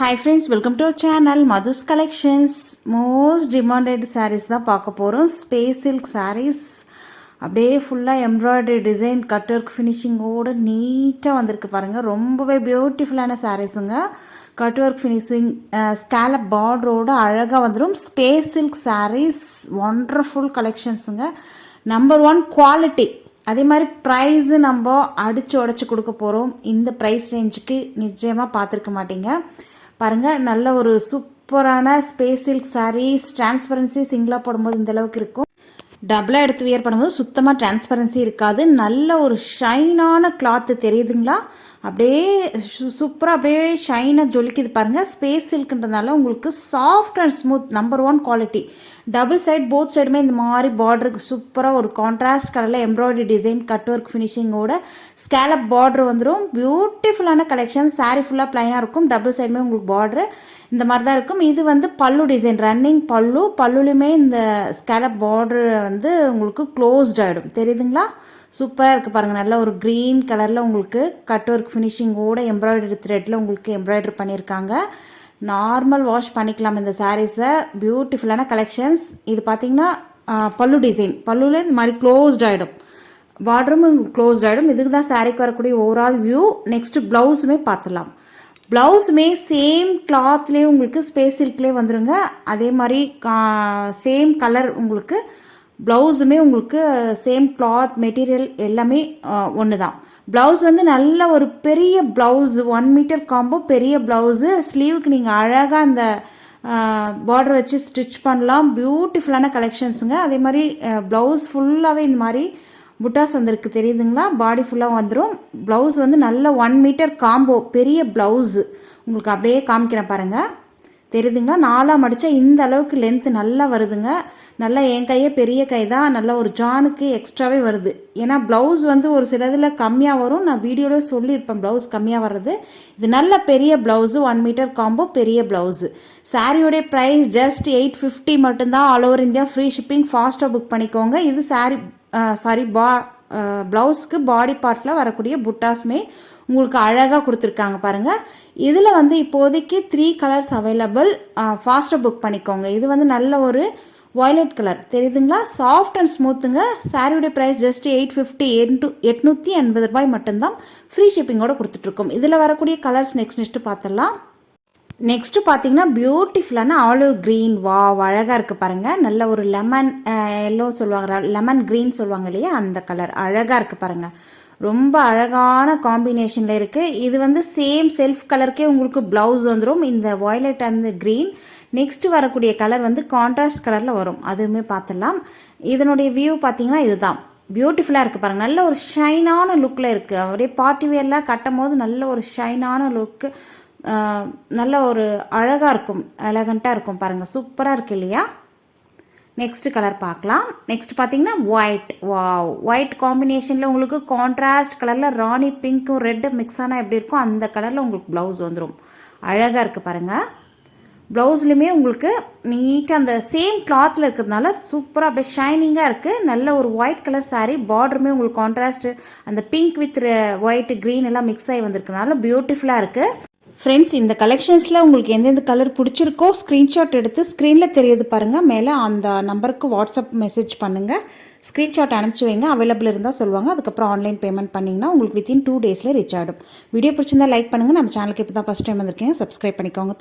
Hi friends, welcome to our channel Madhu's Collections. Most demanded sarees தான் பார்க்க போகிறோம். Space silk sarees அப்படியே ஃபுல்லாக எம்ப்ராய்டரி டிசைன் கட் ஒர்க் ஃபினிஷிங்கோடு நீட்டாக வந்திருக்கு பாருங்கள். ரொம்பவே பியூட்டிஃபுல்லான சாரீஸுங்க. கட் ஒர்க் ஃபினிஷிங் ஸ்கேலப் பார்டரோடு அழகாக வந்துடும். ஸ்பேஸ் சில்க் சாரீஸ் ஒண்டர்ஃபுல் கலெக்ஷன்ஸுங்க. Number 1 quality. அதே மாதிரி ப்ரைஸு நம்ம அடித்து உடச்சி கொடுக்க போகிறோம். இந்த ப்ரைஸ் ரேஞ்சுக்கு நிச்சயமாக பார்த்துருக்க மாட்டீங்க. பாருங்கள், நல்ல ஒரு சூப்பரான ஸ்பேஸ் சில்க் சாரீஸ். டிரான்ஸ்பரன்சி சிங்கிளாக போடும்போது இந்தளவுக்கு இருக்கும். டபுளாக எடுத்து வியர் பண்ணும்போது சுத்தமாக டிரான்ஸ்பரன்சி இருக்காது. நல்ல ஒரு ஷைனான கிளாத்து தெரியுதுங்களா? அப்படியே சூப்பராக அப்படியே ஷைனாக ஜொலிக்குது பாருங்கள். ஸ்பேஸ் சில்க்குன்றதுனால உங்களுக்கு soft and smooth. Number 1 quality. Double side both சைடுமே இந்த மாதிரி பார்டருக்கு சூப்பராக ஒரு கான்ட்ராஸ்ட் கலரில் எம்ப்ராய்டரி டிசைன் கட் ஒர்க் ஃபினிஷிங்கோட ஸ்கேலப் பார்டர் வந்துடும். பியூட்டிஃபுல்லான கலெக்ஷன். சாரீ ஃபுல்லாக ப்ளைனாக இருக்கும். டபுள் சைடுமே உங்களுக்கு பார்டரு இந்த மாதிரி தான் இருக்கும். இது வந்து பல்லு டிசைன், ரன்னிங் பல்லு. பல்லுலையுமே இந்த ஸ்கேலப் பார்டர் வந்து உங்களுக்கு க்ளோஸ்ட் ஆகிடும். தெரியுதுங்களா? சூப்பராக இருக்குது பாருங்கள். நல்ல ஒரு க்ரீன் கலரில் உங்களுக்கு கட் ஒர்க் ஃபினிஷிங்கோட எம்ப்ராய்டரி த்ரெட்டில் உங்களுக்கு எம்ப்ராய்டரி பண்ணியிருக்காங்க. நார்மல் வாஷ் பண்ணிக்கலாம் இந்த சாரீஸை. பியூட்டிஃபுல்லான கலெக்ஷன்ஸ். இது பார்த்திங்கன்னா பல்லு டிசைன். பல்லுவில் இந்த மாதிரி க்ளோஸ்ட் ஆகிடும். பார்டரும் க்ளோஸ்ட் ஆகிடும். இதுக்கு தான் சாரீக்கு வரக்கூடிய ஓவரால் வியூ. நெக்ஸ்ட்டு ப்ளவுஸுமே பார்த்துடலாம். ப்ளவுஸுமே சேம் கிளாத்லேயே உங்களுக்கு ஸ்பேஸ் சில்க்லேயே வந்துடுங்க. அதே மாதிரி சேம் கலர் உங்களுக்கு ப்ளவுஸுமே உங்களுக்கு சேம் கிளாத் மெட்டீரியல் எல்லாமே ஒன்று தான். ப்ளவுஸ் வந்து நல்ல ஒரு பெரிய ப்ளவுஸ், 1 மீட்டர் காம்போ பெரிய ப்ளவுஸு. ஸ்லீவுக்கு நீங்கள் அழகாக அந்த பார்டர் வச்சு ஸ்டிச் பண்ணலாம். பியூட்டிஃபுல்லான கலெக்ஷன்ஸுங்க. அதே மாதிரி ப்ளவுஸ் ஃபுல்லாகவே இந்த மாதிரி புட்டாஸ் வந்திருக்கு. தெரியுதுங்களா? பாடி ஃபுல்லாக வந்துடும். ப்ளவுஸ் வந்து நல்ல 1 மீட்டர் காம்போ பெரிய ப்ளவுஸு. உங்களுக்கு அப்படியே காமிக்கிறேன் பாருங்கள். தெரியுதுங்களா? 4ஆக மடித்தா இந்த அளவுக்கு லென்த்து நல்லா வருதுங்க. நல்லா என் கையே பெரிய கை தான். நல்லா ஒரு ஜானுக்கு எக்ஸ்ட்ராவே வருது. ஏன்னா ப்ளவுஸ் வந்து ஒரு சில இதில் கம்மியாக வரும். நான் வீடியோவில் சொல்லியிருப்பேன் ப்ளவுஸ் கம்மியாக வர்றது. இது நல்ல பெரிய ப்ளவுஸு, 1 மீட்டர் காம்போ பெரிய ப்ளவுஸு. சாரியோடைய ப்ரைஸ் ஜஸ்ட் 850 மட்டும்தான். All over India free shipping. ஃபாஸ்ட்டாக புக் பண்ணிக்கோங்க. இது ப்ளவுஸ்க்கு பாடி பார்ட்டில் வரக்கூடிய புட்டாஸ்மே உங்களுக்கு அழகாக கொடுத்துருக்காங்க பாருங்கள். இதில் வந்து இப்போதைக்கு 3 கலர்ஸ் அவைலபிள். ஃபாஸ்ட்டாக புக் பண்ணிக்கோங்க. இது வந்து நல்ல ஒரு வயலட் கலர். தெரியுதுங்களா? சாஃப்ட் அண்ட் ஸ்மூத்துங்க. சாரியோடைய ப்ரைஸ் ஜஸ்ட் 850, 880 ரூபாய் மட்டும்தான். ஃப்ரீ ஷிப்பிங்கோடு கொடுத்துட்ருக்கோம். இதில் வரக்கூடிய கலர்ஸ் நெக்ஸ்ட்டு பார்த்துடலாம். நெக்ஸ்ட்டு பார்த்தீங்கன்னா பியூட்டிஃபுல்லான ஆலிவ் க்ரீன். அழகாக இருக்குது பாருங்கள். நல்ல ஒரு லெமன் எல்லோ சொல்லுவாங்க, லெமன் க்ரீன் சொல்லுவாங்க இல்லையா, அந்த கலர் அழகாக இருக்குது பாருங்கள். ரொம்ப அழகான காம்பினேஷனில் இருக்குது. இது வந்து சேம் செல்ஃப் கலருக்கே உங்களுக்கு ப்ளவுஸ் வந்துடும். இந்த வயலட் அண்ட் க்ரீன். நெக்ஸ்ட்டு வரக்கூடிய கலர் வந்து கான்ட்ராஸ்ட் கலரில் வரும். அதுவுமே பார்த்துடலாம். இதனுடைய வியூ பார்த்திங்கன்னா இதுதான். பியூட்டிஃபுல்லாக இருக்குது பாருங்கள். நல்ல ஒரு ஷைனான லுக்கில் இருக்குது. அப்படியே பார்ட்டி வேர்லாம் கட்டும் போது நல்ல ஒரு ஷைனான லுக்கு, நல்ல ஒரு அழகாக இருக்கும், எலகண்ட்டாக இருக்கும் பாருங்கள். சூப்பராக இருக்குது இல்லையா? நெக்ஸ்ட் கலர் பார்க்கலாம். நெக்ஸ்ட் பார்த்தீங்கன்னா ஒயிட் காம்பினேஷனில் உங்களுக்கு கான்ட்ராஸ்ட் கலரில் ராணி பிங்க்கும் ரெட்டும் மிக்ஸ் ஆனால் எப்படி இருக்கும் அந்த கலரில் உங்களுக்கு ப்ளவுஸ் வந்துடும். அழகாக இருக்குது பாருங்கள். ப்ளவுஸ்லையுமே உங்களுக்கு நீட்டாக அந்த சேம் கிளாத்தில் இருக்கிறதுனால சூப்பராக அப்படியே ஷைனிங்காக இருக்குது. நல்ல ஒரு ஒயிட் கலர் சாரீ. பார்டருமே உங்களுக்கு கான்ட்ராஸ்ட்டு அந்த பிங்க் வித் ஒயிட் க்ரீன் எல்லாம் மிக்ஸ் ஆகி வந்திருக்கனால பியூட்டிஃபுல்லாக இருக்குது. ஃப்ரெண்ட்ஸ், இந்த கலெக்ஷன்ஸில் உங்களுக்கு எந்தெந்த கலர் பிடிச்சிருக்கோ ஸ்க்ரீன்ஷாட் எடுத்து ஸ்க்ரீனில் தெரியுது பாருங்கள். மேலே அந்த நம்பருக்கு வாட்ஸ்அப் மெசேஜ் பண்ணுங்கள். ஸ்க்ரீன்ஷாட் அனுப்பிச்சி வைங்க. அவைலபிள் இருந்தால் சொல்லுவாங்க. அதுக்கப்புறம் ஆன்லைன் பேமெண்ட் பண்ணிங்கன்னா உங்களுக்கு வித்தின் 2 டேஸில் ரீச் ஆகிடும். வீடியோ பிடிச்சிருந்தா லைக் பண்ணுங்கள். நம்ம சேனலுக்கு இப்போ தான் ஃபஸ்ட் டைம் வந்திருக்கீங்க, சப்ஸ்கிரைப் பண்ணிக்கோங்க.